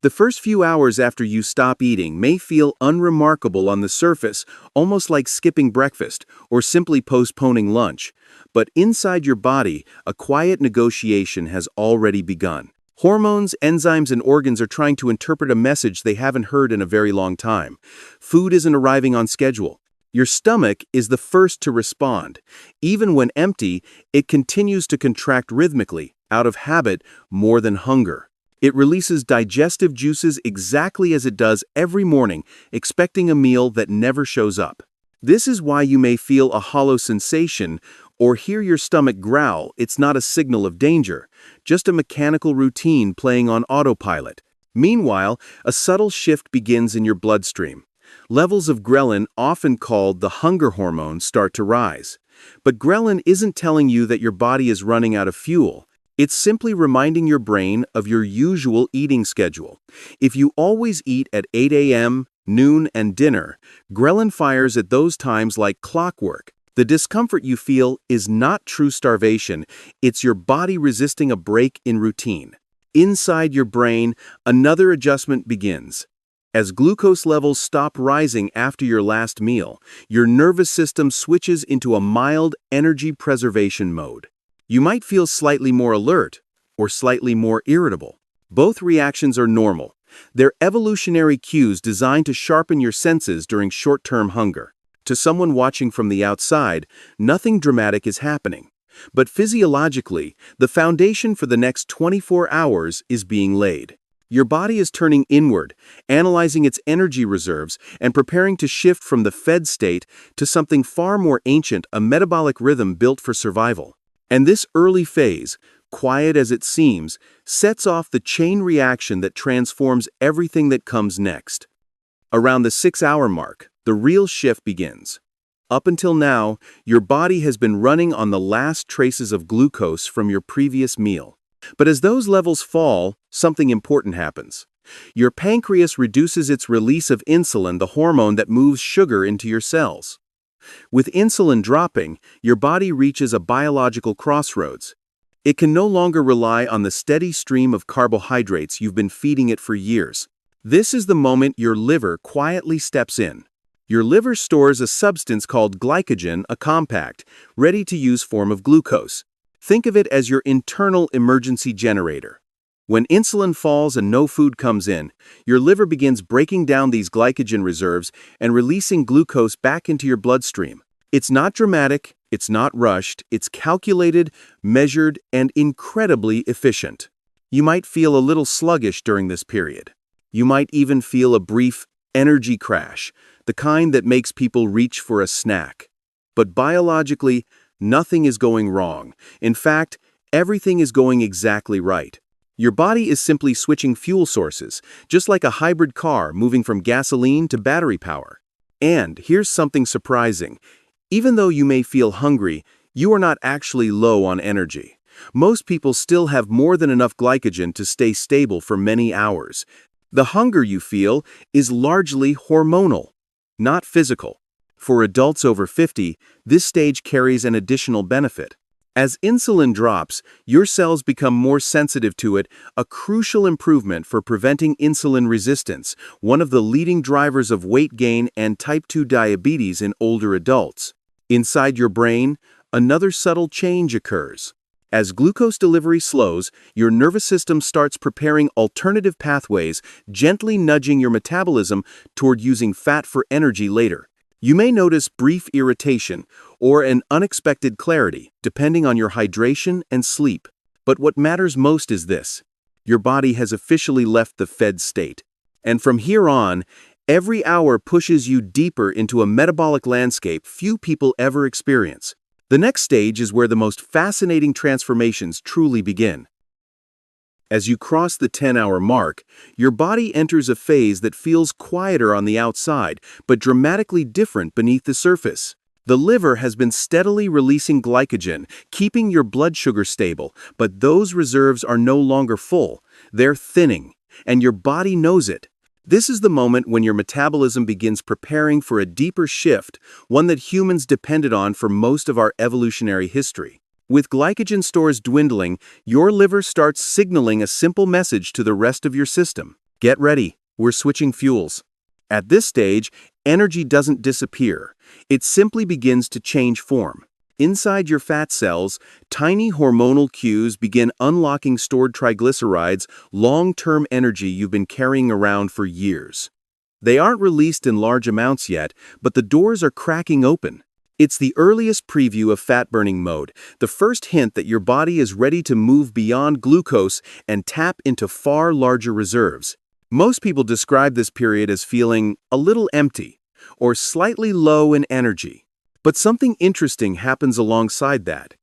The first few hours after you stop eating may feel unremarkable on the surface, almost like skipping breakfast or simply postponing lunch. But inside your body, a quiet negotiation has already begun. Hormones, enzymes, and organs are trying to interpret a message they haven't heard in a very long time. Food isn't arriving on schedule. Your stomach is the first to respond. Even when empty, it continues to contract rhythmically, out of habit more than hunger. It releases digestive juices exactly as it does every morning, expecting a meal that never shows up. This is why you may feel a hollow sensation or hear your stomach growl. It's not a signal of danger, just a mechanical routine playing on autopilot. Meanwhile, a subtle shift begins in your bloodstream. Levels of ghrelin, often called the hunger hormone, start to rise. But ghrelin isn't telling you that your body is running out of fuel. It's simply reminding your brain of your usual eating schedule. If you always eat at 8 a.m., noon, and dinner, ghrelin fires at those times like clockwork. The discomfort you feel is not true starvation, it's your body resisting a break in routine. Inside your brain, another adjustment begins. As glucose levels stop rising after your last meal, your nervous system switches into a mild energy preservation mode. You might feel slightly more alert or slightly more irritable. Both reactions are normal. They're evolutionary cues designed to sharpen your senses during short-term hunger. To someone watching from the outside, nothing dramatic is happening. But physiologically, the foundation for the next 24 hours is being laid. Your body is turning inward, analyzing its energy reserves, and preparing to shift from the fed state to something far more ancient, a metabolic rhythm built for survival. And this early phase, quiet as it seems, sets off the chain reaction that transforms everything that comes next. Around the 6-hour mark, the real shift begins. Up until now, your body has been running on the last traces of glucose from your previous meal. But as those levels fall, something important happens. Your pancreas reduces its release of insulin, the hormone that moves sugar into your cells. With insulin dropping, your body reaches a biological crossroads. It can no longer rely on the steady stream of carbohydrates you've been feeding it for years. This is the moment your liver quietly steps in. Your liver stores a substance called glycogen, a compact, ready-to-use form of glucose. Think of it as your internal emergency generator. When insulin falls and no food comes in, your liver begins breaking down these glycogen reserves and releasing glucose back into your bloodstream. It's not dramatic, it's not rushed, it's calculated, measured, and incredibly efficient. You might feel a little sluggish during this period. You might even feel a brief energy crash, the kind that makes people reach for a snack. But biologically, nothing is going wrong. In fact, everything is going exactly right. Your body is simply switching fuel sources, just like a hybrid car moving from gasoline to battery power. And here's something surprising. Even though you may feel hungry, you are not actually low on energy. Most people still have more than enough glycogen to stay stable for many hours. The hunger you feel is largely hormonal, not physical. For adults over 50, this stage carries an additional benefit. As insulin drops, your cells become more sensitive to it, a crucial improvement for preventing insulin resistance, one of the leading drivers of weight gain and type 2 diabetes in older adults. Inside your brain, another subtle change occurs. As glucose delivery slows, your nervous system starts preparing alternative pathways, gently nudging your metabolism toward using fat for energy later. You may notice brief irritation or an unexpected clarity, depending on your hydration and sleep. But what matters most is this: your body has officially left the fed state. And from here on, every hour pushes you deeper into a metabolic landscape few people ever experience. The next stage is where the most fascinating transformations truly begin. As you cross the 10-hour mark, your body enters a phase that feels quieter on the outside, but dramatically different beneath the surface. The liver has been steadily releasing glycogen, keeping your blood sugar stable, but those reserves are no longer full. They're thinning, and your body knows it. This is the moment when your metabolism begins preparing for a deeper shift, one that humans depended on for most of our evolutionary history. With glycogen stores dwindling, your liver starts signaling a simple message to the rest of your system. Get ready, we're switching fuels. At this stage, energy doesn't disappear. It simply begins to change form. Inside your fat cells, tiny hormonal cues begin unlocking stored triglycerides, long-term energy you've been carrying around for years. They aren't released in large amounts yet, but the doors are cracking open. It's the earliest preview of fat-burning mode, the first hint that your body is ready to move beyond glucose and tap into far larger reserves. Most people describe this period as feeling a little empty or slightly low in energy. But something interesting happens alongside that.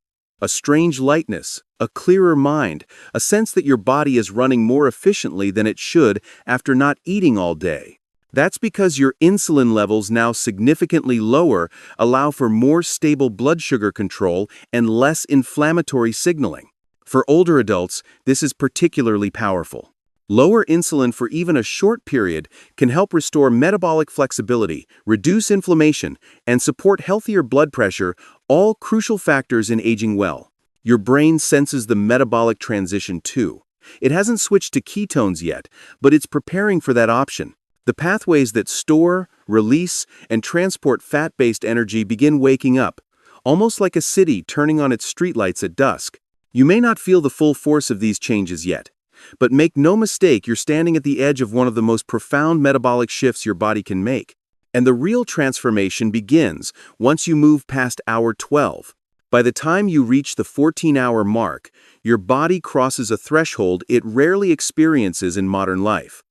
A strange lightness, a clearer mind, a sense that your body is running more efficiently than it should after not eating all day. That's because your insulin levels, now significantly lower, allow for more stable blood sugar control and less inflammatory signaling. For older adults, this is particularly powerful. Lower insulin for even a short period can help restore metabolic flexibility, reduce inflammation, and support healthier blood pressure, all crucial factors in aging well. Your brain senses the metabolic transition too. It hasn't switched to ketones yet, but it's preparing for that option. The pathways that store, release, and transport fat-based energy begin waking up, almost like a city turning on its streetlights at dusk. You may not feel the full force of these changes yet. But make no mistake, you're standing at the edge of one of the most profound metabolic shifts your body can make. And the real transformation begins once you move past hour 12. By the time you reach the 14-hour mark, your body crosses a threshold it rarely experiences in modern life.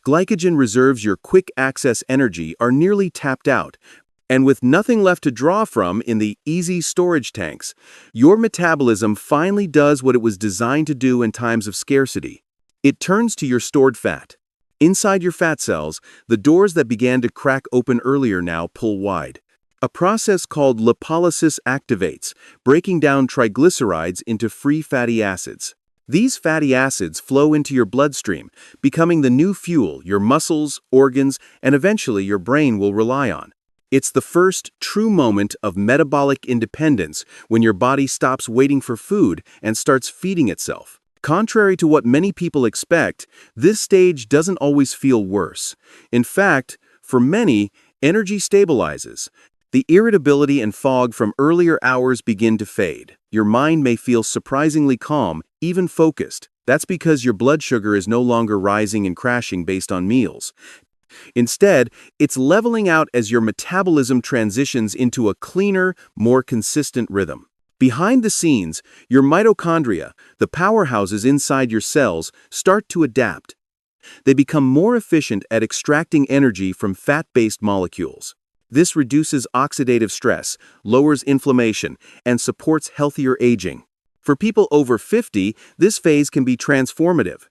Glycogen reserves, your quick-access energy, are nearly tapped out. And with nothing left to draw from in the easy storage tanks, your metabolism finally does what it was designed to do in times of scarcity. It turns to your stored fat. Inside your fat cells, the doors that began to crack open earlier now pull wide. A process called lipolysis activates, breaking down triglycerides into free fatty acids. These fatty acids flow into your bloodstream, becoming the new fuel your muscles, organs, and eventually your brain will rely on. It's the first true moment of metabolic independence when your body stops waiting for food and starts feeding itself. Contrary to what many people expect, this stage doesn't always feel worse. In fact, for many, energy stabilizes. The irritability and fog from earlier hours begin to fade. Your mind may feel surprisingly calm, even focused. That's because your blood sugar is no longer rising and crashing based on meals. Instead, it's leveling out as your metabolism transitions into a cleaner, more consistent rhythm. Behind the scenes, your mitochondria, the powerhouses inside your cells, start to adapt. They become more efficient at extracting energy from fat-based molecules. This reduces oxidative stress, lowers inflammation, and supports healthier aging. For people over 50, this phase can be transformative.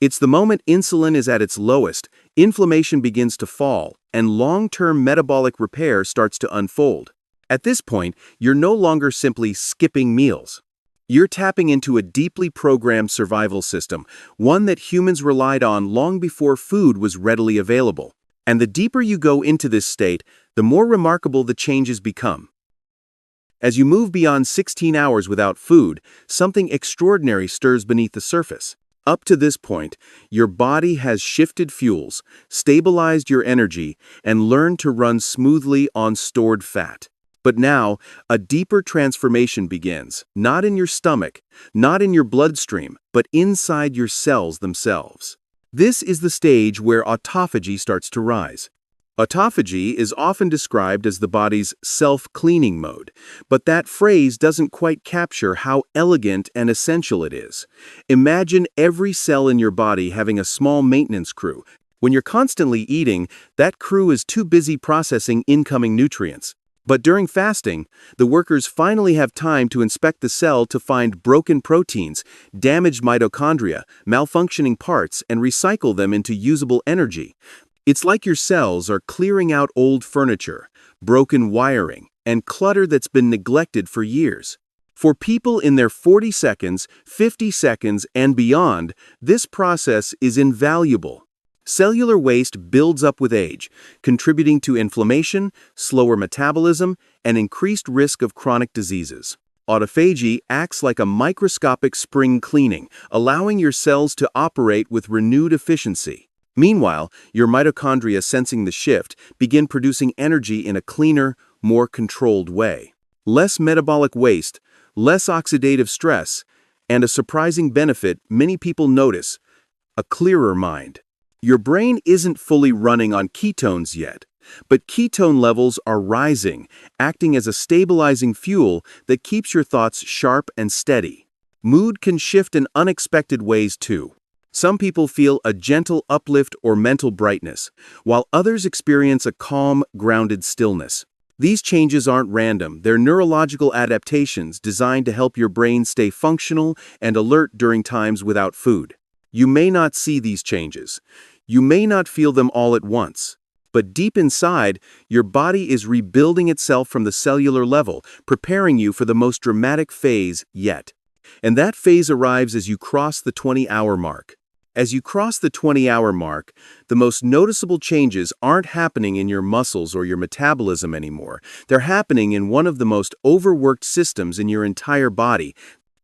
It's the moment insulin is at its lowest, inflammation begins to fall, and long-term metabolic repair starts to unfold. At this point, you're no longer simply skipping meals. You're tapping into a deeply programmed survival system, one that humans relied on long before food was readily available. And the deeper you go into this state, the more remarkable the changes become. As you move beyond 16 hours without food, something extraordinary stirs beneath the surface. Up to this point, your body has shifted fuels, stabilized your energy, and learned to run smoothly on stored fat. But now, a deeper transformation begins, not in your stomach, not in your bloodstream, but inside your cells themselves. This is the stage where autophagy starts to rise. Autophagy is often described as the body's self-cleaning mode, but that phrase doesn't quite capture how elegant and essential it is. Imagine every cell in your body having a small maintenance crew. When you're constantly eating, that crew is too busy processing incoming nutrients. But during fasting, the workers finally have time to inspect the cell to find broken proteins, damaged mitochondria, malfunctioning parts, and recycle them into usable energy. It's like your cells are clearing out old furniture, broken wiring, and clutter that's been neglected for years. For people in their 40 seconds, 50 seconds, and beyond, this process is invaluable. Cellular waste builds up with age, contributing to inflammation, slower metabolism, and increased risk of chronic diseases. Autophagy acts like a microscopic spring cleaning, allowing your cells to operate with renewed efficiency. Meanwhile, your mitochondria, sensing the shift, begin producing energy in a cleaner, more controlled way. Less metabolic waste, less oxidative stress, and a surprising benefit many people notice: a clearer mind. Your brain isn't fully running on ketones yet, but ketone levels are rising, acting as a stabilizing fuel that keeps your thoughts sharp and steady. Mood can shift in unexpected ways too. Some people feel a gentle uplift or mental brightness, while others experience a calm, grounded stillness. These changes aren't random, they're neurological adaptations designed to help your brain stay functional and alert during times without food. You may not see these changes. You may not feel them all at once. But deep inside, your body is rebuilding itself from the cellular level, preparing you for the most dramatic phase yet. And that phase arrives as you cross the 20-hour mark. As you cross the 20-hour mark, the most noticeable changes aren't happening in your muscles or your metabolism anymore. They're happening in one of the most overworked systems in your entire body: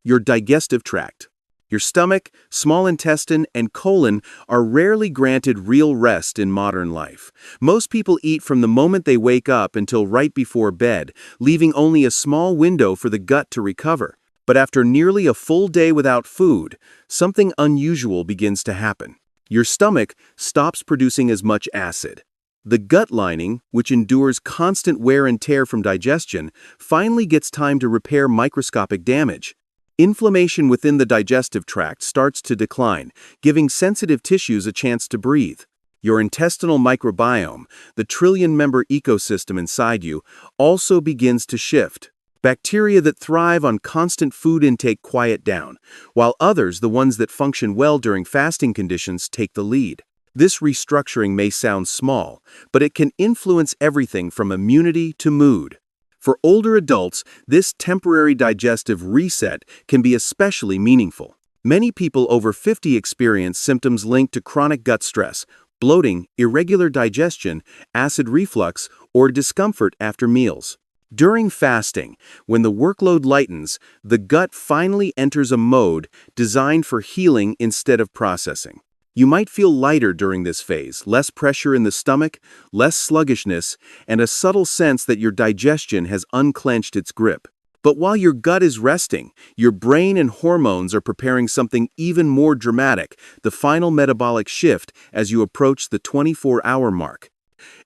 your digestive tract. Your stomach, small intestine, and colon are rarely granted real rest in modern life. Most people eat from the moment they wake up until right before bed, leaving only a small window for the gut to recover. But after nearly a full day without food, something unusual begins to happen. Your stomach stops producing as much acid. The gut lining, which endures constant wear and tear from digestion, finally gets time to repair microscopic damage. Inflammation within the digestive tract starts to decline, giving sensitive tissues a chance to breathe. Your intestinal microbiome, the trillion-member ecosystem inside you, also begins to shift. Bacteria that thrive on constant food intake quiet down, while others, the ones that function well during fasting conditions, take the lead. This restructuring may sound small, but it can influence everything from immunity to mood. For older adults, this temporary digestive reset can be especially meaningful. Many people over 50 experience symptoms linked to chronic gut stress, bloating, irregular digestion, acid reflux, or discomfort after meals. During fasting, when the workload lightens, the gut finally enters a mode designed for healing instead of processing. You might feel lighter during this phase, less pressure in the stomach, less sluggishness, and a subtle sense that your digestion has unclenched its grip. But while your gut is resting, your brain and hormones are preparing something even more dramatic: the final metabolic shift as you approach the 24-hour mark.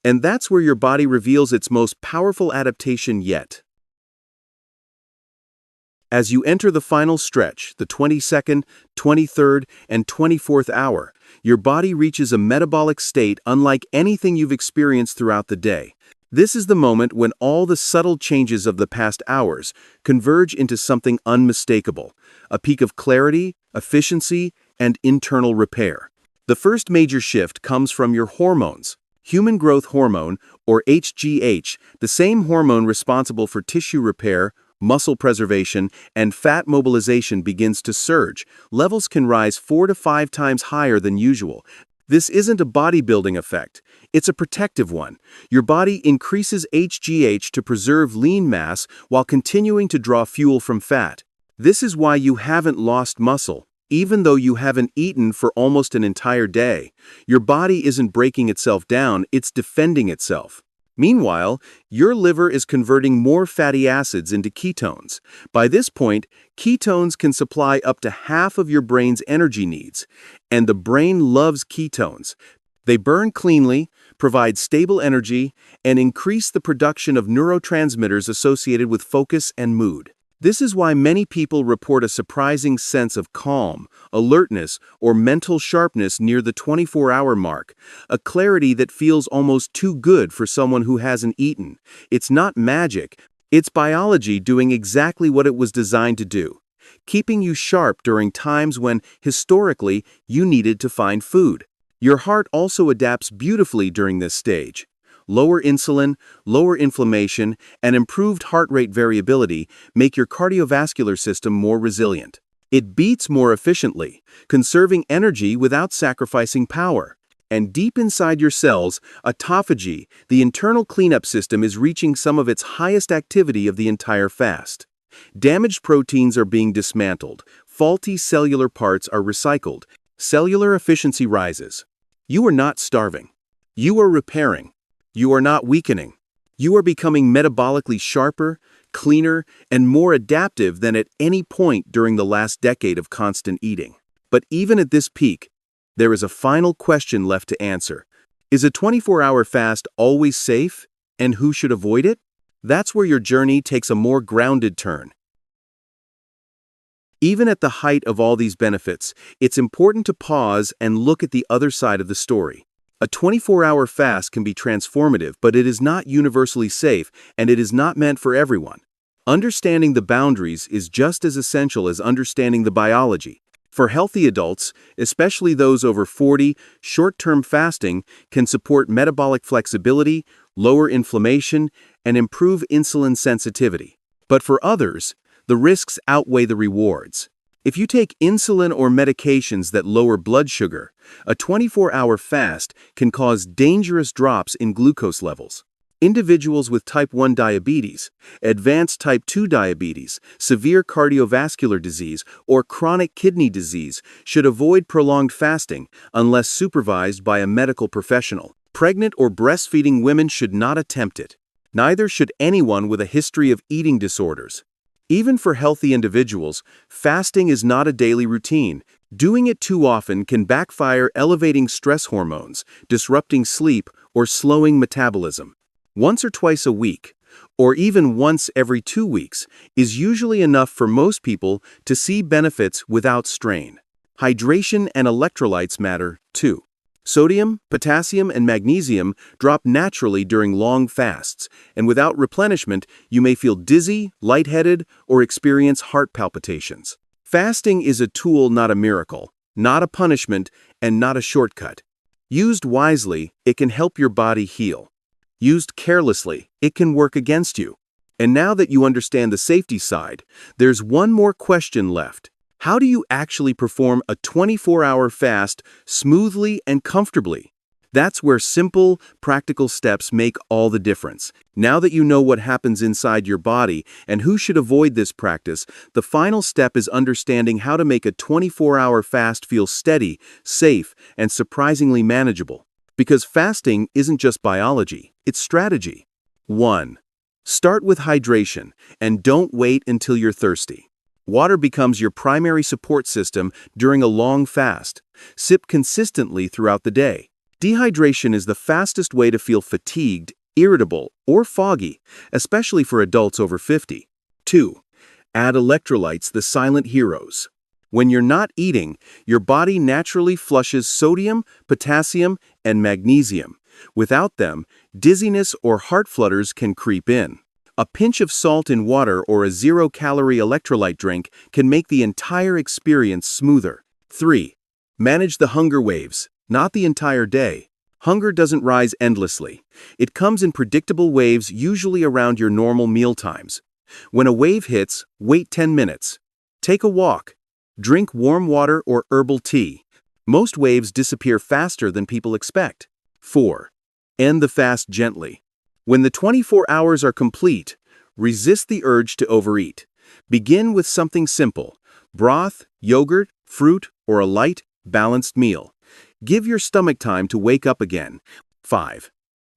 And that's where your body reveals its most powerful adaptation yet. As you enter the final stretch, the 22nd, 23rd, and 24th hour, your body reaches a metabolic state unlike anything you've experienced throughout the day. This is the moment when all the subtle changes of the past hours converge into something unmistakable: a peak of clarity, efficiency, and internal repair. The first major shift comes from your hormones. Human growth hormone, or HGH, the same hormone responsible for tissue repair, muscle preservation, and fat mobilization, begins to surge. Levels can rise 4 to 5 times higher than usual. This isn't a bodybuilding effect, it's a protective one. Your body increases HGH to preserve lean mass while continuing to draw fuel from fat. This is why you haven't lost muscle, even though you haven't eaten for almost an entire day. Your body isn't breaking itself down, it's defending itself. Meanwhile, your liver is converting more fatty acids into ketones. By this point, ketones can supply up to half of your brain's energy needs. And the brain loves ketones. They burn cleanly, provide stable energy, and increase the production of neurotransmitters associated with focus and mood. This is why many people report a surprising sense of calm, alertness, or mental sharpness near the 24-hour mark, a clarity that feels almost too good for someone who hasn't eaten. It's not magic, it's biology doing exactly what it was designed to do, keeping you sharp during times when, historically, you needed to find food. Your heart also adapts beautifully during this stage. Lower insulin, lower inflammation, and improved heart rate variability make your cardiovascular system more resilient. It beats more efficiently, conserving energy without sacrificing power. And deep inside your cells, autophagy, the internal cleanup system, is reaching some of its highest activity of the entire fast. Damaged proteins are being dismantled, faulty cellular parts are recycled, cellular efficiency rises. You are not starving. You are repairing. You are not weakening. You are becoming metabolically sharper, cleaner, and more adaptive than at any point during the last decade of constant eating. But even at this peak, there is a final question left to answer. Is a 24-hour fast always safe, and who should avoid it? That's where your journey takes a more grounded turn. Even at the height of all these benefits, it's important to pause and look at the other side of the story. A 24-hour fast can be transformative, but it is not universally safe, and it is not meant for everyone. Understanding the boundaries is just as essential as understanding the biology. For healthy adults, especially those over 40, short-term fasting can support metabolic flexibility, lower inflammation, and improve insulin sensitivity. But for others, the risks outweigh the rewards. If you take insulin or medications that lower blood sugar, a 24-hour fast can cause dangerous drops in glucose levels. Individuals with type 1 diabetes, advanced type 2 diabetes, severe cardiovascular disease, or chronic kidney disease should avoid prolonged fasting unless supervised by a medical professional. Pregnant or breastfeeding women should not attempt it. Neither should anyone with a history of eating disorders. Even for healthy individuals, fasting is not a daily routine. Doing it too often can backfire, elevating stress hormones, disrupting sleep, or slowing metabolism. Once or twice a week, or even once every 2 weeks, is usually enough for most people to see benefits without strain. Hydration and electrolytes matter, too. Sodium, potassium, and magnesium drop naturally during long fasts, and without replenishment, you may feel dizzy, lightheaded, or experience heart palpitations. Fasting is a tool, not a miracle, not a punishment, and not a shortcut. Used wisely, it can help your body heal. Used carelessly, it can work against you. And now that you understand the safety side, there's one more question left. How do you actually perform a 24-hour fast smoothly and comfortably? That's where simple, practical steps make all the difference. Now that you know what happens inside your body and who should avoid this practice, the final step is understanding how to make a 24-hour fast feel steady, safe, and surprisingly manageable. Because fasting isn't just biology, it's strategy. 1. Start with hydration, and don't wait until you're thirsty. Water becomes your primary support system during a long fast. Sip consistently throughout the day. Dehydration is the fastest way to feel fatigued, irritable, or foggy, especially for adults over 50. 2. Add electrolytes, the silent heroes. When you're not eating, your body naturally flushes sodium, potassium, and magnesium. Without them, dizziness or heart flutters can creep in. A pinch of salt in water or a zero-calorie electrolyte drink can make the entire experience smoother. 3. Manage the hunger waves, not the entire day. Hunger doesn't rise endlessly. It comes in predictable waves, usually around your normal meal times. When a wave hits, wait 10 minutes. Take a walk. Drink warm water or herbal tea. Most waves disappear faster than people expect. 4. End the fast gently. When the 24 hours are complete, resist the urge to overeat. Begin with something simple: broth, yogurt, fruit, or a light, balanced meal. Give your stomach time to wake up again. 5.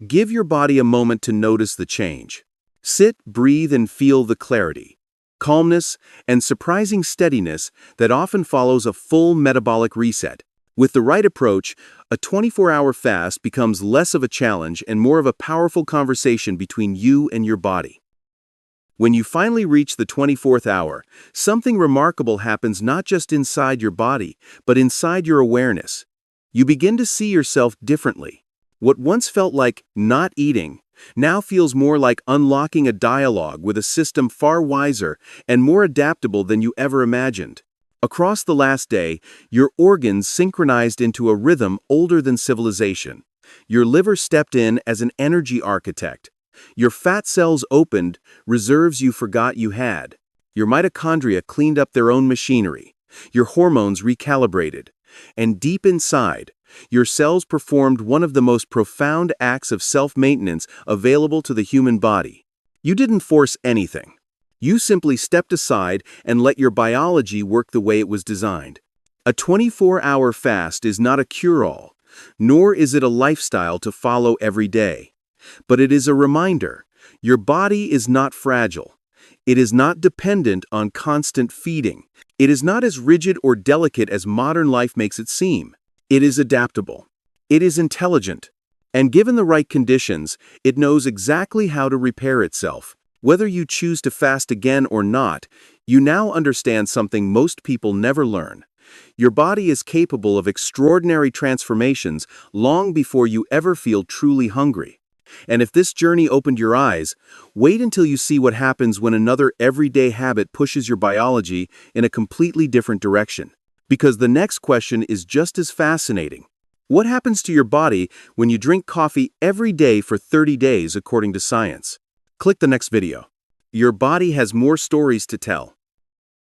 Give your body a moment to notice the change. Sit, breathe, and feel the clarity, calmness, and surprising steadiness that often follows a full metabolic reset. With the right approach, a 24-hour fast becomes less of a challenge and more of a powerful conversation between you and your body. When you finally reach the 24th hour, something remarkable happens not just inside your body, but inside your awareness. You begin to see yourself differently. What once felt like not eating now feels more like unlocking a dialogue with a system far wiser and more adaptable than you ever imagined. Across the last day, your organs synchronized into a rhythm older than civilization. Your liver stepped in as an energy architect. Your fat cells opened reserves you forgot you had. Your mitochondria cleaned up their own machinery. Your hormones recalibrated. And deep inside, your cells performed one of the most profound acts of self-maintenance available to the human body. You didn't force anything. You simply stepped aside and let your biology work the way it was designed. A 24-hour fast is not a cure-all, nor is it a lifestyle to follow every day. But it is a reminder, your body is not fragile. It is not dependent on constant feeding. It is not as rigid or delicate as modern life makes it seem. It is adaptable. It is intelligent. And given the right conditions, it knows exactly how to repair itself. Whether you choose to fast again or not, you now understand something most people never learn. Your body is capable of extraordinary transformations long before you ever feel truly hungry. And if this journey opened your eyes, wait until you see what happens when another everyday habit pushes your biology in a completely different direction. Because the next question is just as fascinating. What happens to your body when you drink coffee every day for 30 days according to science? Click the next video. Your body has more stories to tell.